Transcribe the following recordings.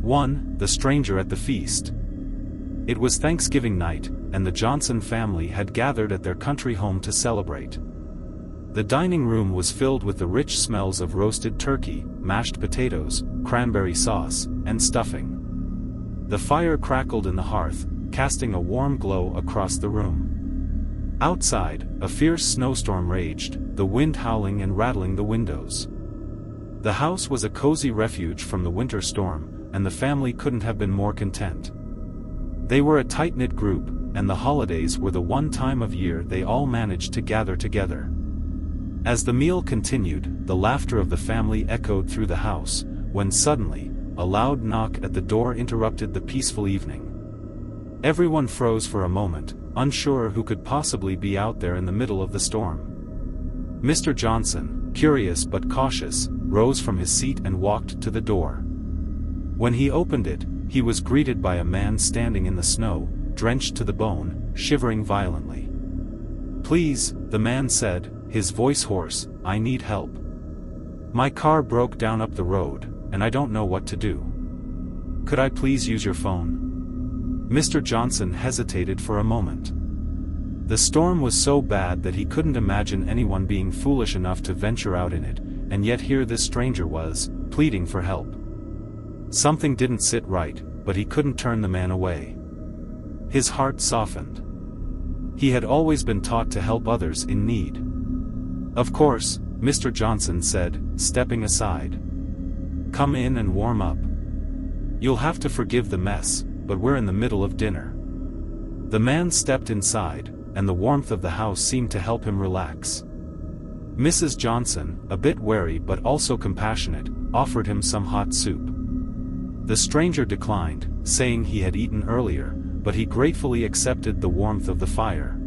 1. The Stranger at the Feast. It was Thanksgiving night, and the Johnson family had gathered at their country home to celebrate. The dining room was filled with the rich smells of roasted turkey, mashed potatoes, cranberry sauce, and stuffing. The fire crackled in the hearth, casting a warm glow across the room. Outside, a fierce snowstorm raged, the wind howling and rattling the windows. The house was a cozy refuge from the winter storm, and the family couldn't have been more content. They were a tight-knit group, and the holidays were the one time of year they all managed to gather together. As the meal continued, the laughter of the family echoed through the house, when suddenly, a loud knock at the door interrupted the peaceful evening. Everyone froze for a moment, unsure who could possibly be out there in the middle of the storm. Mr. Johnson, curious but cautious, rose from his seat and walked to the door. When he opened it, he was greeted by a man standing in the snow, drenched to the bone, shivering violently. "Please," the man said, his voice hoarse, "I need help. My car broke down up the road, and I don't know what to do. Could I please use your phone?" Mr. Johnson hesitated for a moment. The storm was so bad that he couldn't imagine anyone being foolish enough to venture out in it, and yet here this stranger was, pleading for help. Something didn't sit right, but he couldn't turn the man away. His heart softened. He had always been taught to help others in need. "Of course," Mr. Johnson said, stepping aside. "Come in and warm up. You'll have to forgive the mess, but we're in the middle of dinner." The man stepped inside, and the warmth of the house seemed to help him relax. Mrs. Johnson, a bit wary but also compassionate, offered him some hot soup. The stranger declined, saying he had eaten earlier, but he gratefully accepted the warmth of the fire.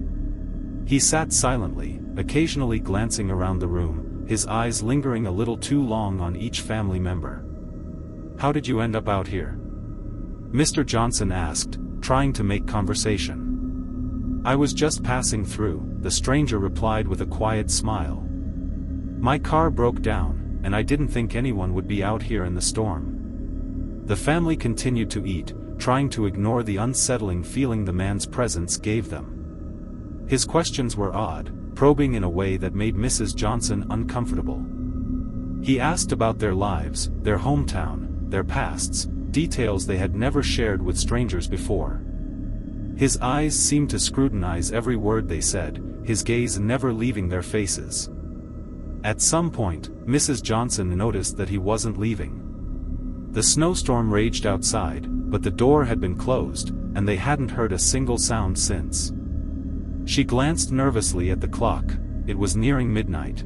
He sat silently, occasionally glancing around the room, his eyes lingering a little too long on each family member. "How did you end up out here?" Mr. Johnson asked, trying to make conversation. "I was just passing through," the stranger replied with a quiet smile. "My car broke down, and I didn't think anyone would be out here in the storm." The family continued to eat, trying to ignore the unsettling feeling the man's presence gave them. His questions were odd, probing in a way that made Mrs. Johnson uncomfortable. He asked about their lives, their hometown, their pasts, details they had never shared with strangers before. His eyes seemed to scrutinize every word they said, his gaze never leaving their faces. At some point, Mrs. Johnson noticed that he wasn't leaving. The snowstorm raged outside, but the door had been closed, and they hadn't heard a single sound since. She glanced nervously at the clock. It was nearing midnight.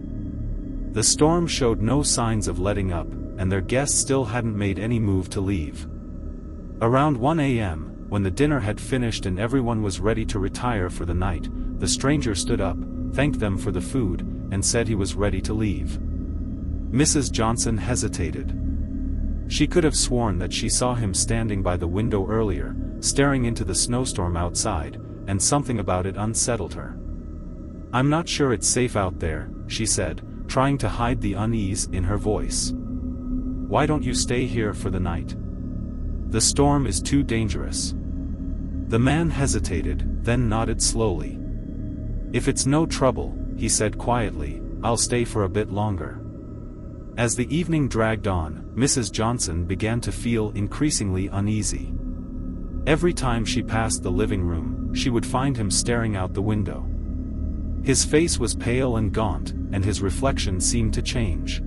The storm showed no signs of letting up, and their guests still hadn't made any move to leave. Around 1 a.m., when the dinner had finished and everyone was ready to retire for the night, the stranger stood up, thanked them for the food, and said he was ready to leave. Mrs. Johnson hesitated. She could have sworn that she saw him standing by the window earlier, staring into the snowstorm outside, and something about it unsettled her. "I'm not sure it's safe out there," she said, trying to hide the unease in her voice. "Why don't you stay here for the night? The storm is too dangerous." The man hesitated, then nodded slowly. "If it's no trouble," he said quietly, "I'll stay for a bit longer." As the evening dragged on, Mrs. Johnson began to feel increasingly uneasy. Every time she passed the living room, she would find him staring out the window. His face was pale and gaunt, and his reflection seemed to change.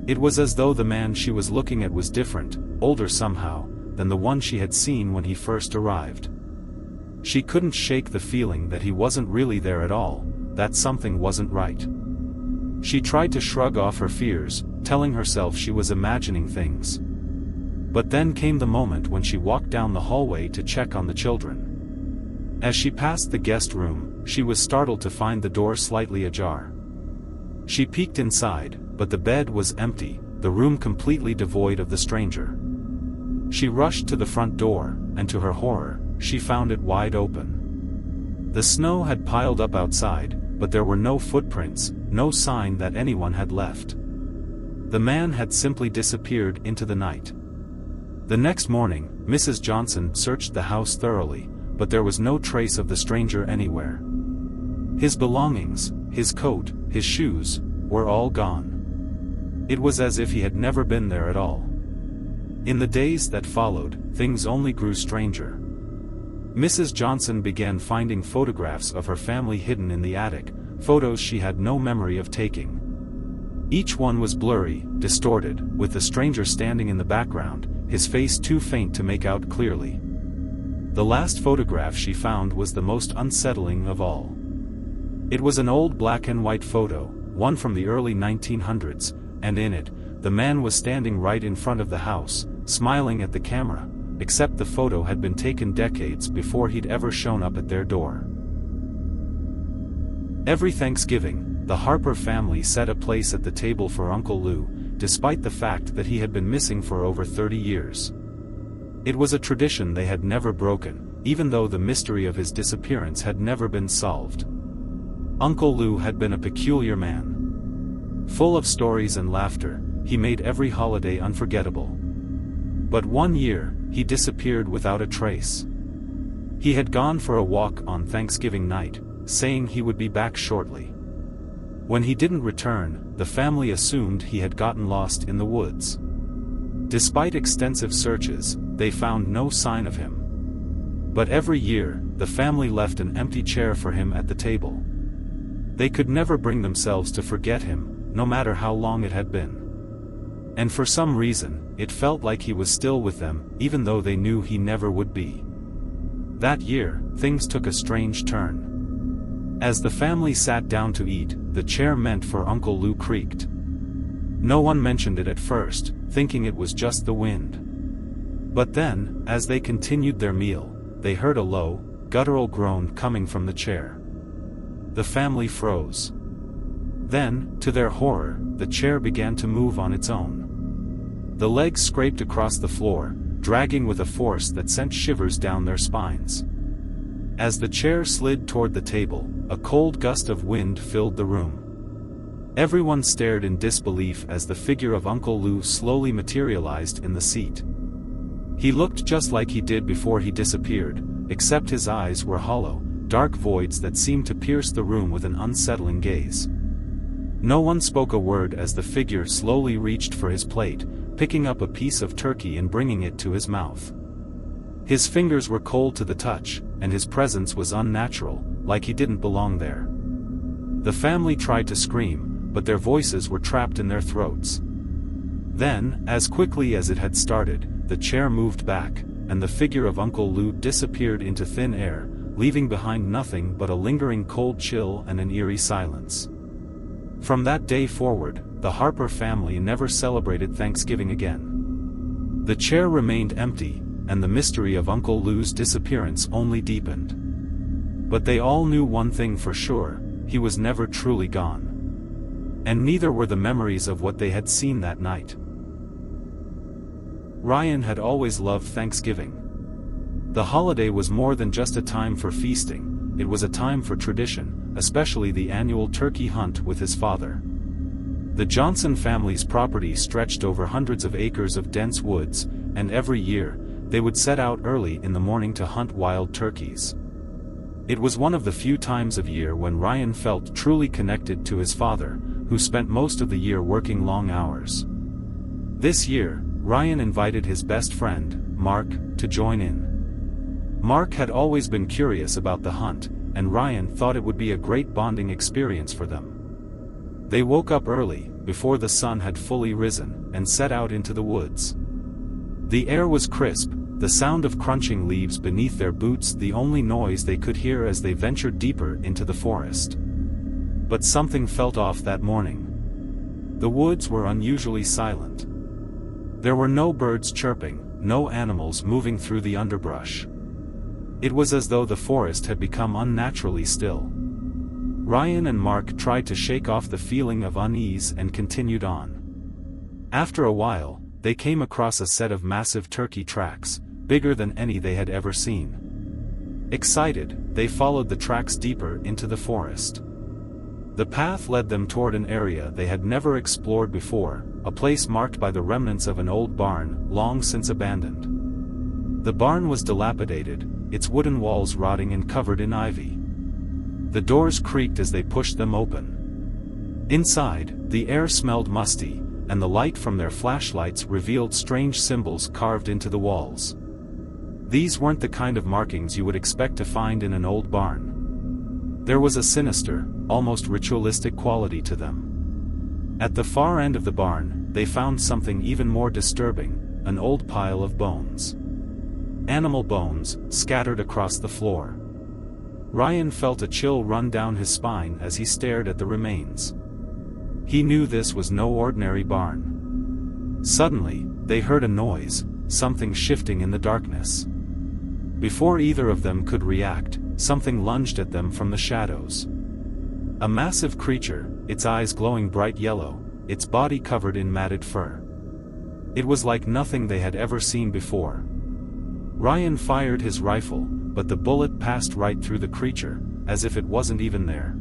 It was as though the man she was looking at was different, older somehow, than the one she had seen when he first arrived. She couldn't shake the feeling that he wasn't really there at all, that something wasn't right. She tried to shrug off her fears, telling herself she was imagining things. But then came the moment when she walked down the hallway to check on the children. As she passed the guest room, she was startled to find the door slightly ajar. She peeked inside, but the bed was empty, the room completely devoid of the stranger. She rushed to the front door, and to her horror, she found it wide open. The snow had piled up outside, but there were no footprints, no sign that anyone had left. The man had simply disappeared into the night. The next morning, Mrs. Johnson searched the house thoroughly, but there was no trace of the stranger anywhere. His belongings, his coat, his shoes, were all gone. It was as if he had never been there at all. In the days that followed, things only grew stranger. Mrs. Johnson began finding photographs of her family hidden in the attic, photos she had no memory of taking. Each one was blurry, distorted, with the stranger standing in the background, his face too faint to make out clearly. The last photograph she found was the most unsettling of all. It was an old black and white photo, one from the early 1900s, and in it, the man was standing right in front of the house, smiling at the camera, except the photo had been taken decades before he'd ever shown up at their door. Every Thanksgiving, the Harper family set a place at the table for Uncle Lou, despite the fact that he had been missing for over 30 years. It was a tradition they had never broken, even though the mystery of his disappearance had never been solved. Uncle Lou had been a peculiar man. Full of stories and laughter, he made every holiday unforgettable. But one year, he disappeared without a trace. He had gone for a walk on Thanksgiving night, saying he would be back shortly. When he didn't return, the family assumed he had gotten lost in the woods. Despite extensive searches, they found no sign of him. But every year, the family left an empty chair for him at the table. They could never bring themselves to forget him, no matter how long it had been. And for some reason, it felt like he was still with them, even though they knew he never would be. That year, things took a strange turn. As the family sat down to eat, the chair meant for Uncle Lou creaked. No one mentioned it at first, thinking it was just the wind. But then, as they continued their meal, they heard a low, guttural groan coming from the chair. The family froze. Then, to their horror, the chair began to move on its own. The legs scraped across the floor, dragging with a force that sent shivers down their spines. As the chair slid toward the table, a cold gust of wind filled the room. Everyone stared in disbelief as the figure of Uncle Lou slowly materialized in the seat. He looked just like he did before he disappeared, except his eyes were hollow, dark voids that seemed to pierce the room with an unsettling gaze. No one spoke a word as the figure slowly reached for his plate, picking up a piece of turkey and bringing it to his mouth. His fingers were cold to the touch, and his presence was unnatural, like he didn't belong there. The family tried to scream, but their voices were trapped in their throats. Then, as quickly as it had started, the chair moved back, and the figure of Uncle Lou disappeared into thin air, leaving behind nothing but a lingering cold chill and an eerie silence. From that day forward, the Harper family never celebrated Thanksgiving again. The chair remained empty, and the mystery of Uncle Lou's disappearance only deepened. But they all knew one thing for sure: he was never truly gone. And neither were the memories of what they had seen that night. Ryan had always loved Thanksgiving. The holiday was more than just a time for feasting, it was a time for tradition, especially the annual turkey hunt with his father. The Johnson family's property stretched over hundreds of acres of dense woods, and every year, they would set out early in the morning to hunt wild turkeys. It was one of the few times of year when Ryan felt truly connected to his father, who spent most of the year working long hours. This year, Ryan invited his best friend, Mark, to join in. Mark had always been curious about the hunt, and Ryan thought it would be a great bonding experience for them. They woke up early, before the sun had fully risen, and set out into the woods. The air was crisp, the sound of crunching leaves beneath their boots the only noise they could hear as they ventured deeper into the forest. But something felt off that morning. The woods were unusually silent. There were no birds chirping, no animals moving through the underbrush. It was as though the forest had become unnaturally still. Ryan and Mark tried to shake off the feeling of unease and continued on. After a while, they came across a set of massive turkey tracks, bigger than any they had ever seen. Excited, they followed the tracks deeper into the forest. The path led them toward an area they had never explored before, a place marked by the remnants of an old barn, long since abandoned. The barn was dilapidated, its wooden walls rotting and covered in ivy. The doors creaked as they pushed them open. Inside, the air smelled musty, and the light from their flashlights revealed strange symbols carved into the walls. These weren't the kind of markings you would expect to find in an old barn. There was a sinister, almost ritualistic quality to them. At the far end of the barn, they found something even more disturbing, an old pile of bones. Animal bones, scattered across the floor. Ryan felt a chill run down his spine as he stared at the remains. He knew this was no ordinary barn. Suddenly, they heard a noise, something shifting in the darkness. Before either of them could react, something lunged at them from the shadows. A massive creature, its eyes glowing bright yellow, its body covered in matted fur. It was like nothing they had ever seen before. Ryan fired his rifle, but the bullet passed right through the creature, as if it wasn't even there.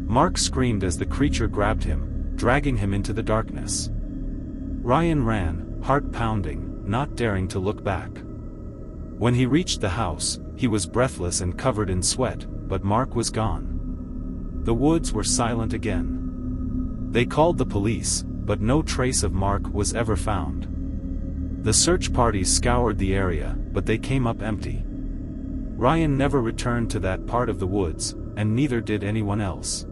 Mark screamed as the creature grabbed him, dragging him into the darkness. Ryan ran, heart pounding, not daring to look back. When he reached the house, he was breathless and covered in sweat, but Mark was gone. The woods were silent again. They called the police, but no trace of Mark was ever found. The search parties scoured the area, but they came up empty. Ryan never returned to that part of the woods, and neither did anyone else.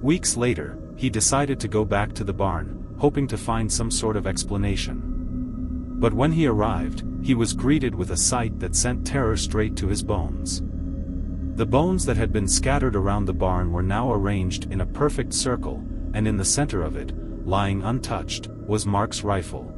Weeks later, he decided to go back to the barn, hoping to find some sort of explanation. But when he arrived, he was greeted with a sight that sent terror straight to his bones. The bones that had been scattered around the barn were now arranged in a perfect circle, and in the center of it, lying untouched, was Mark's rifle.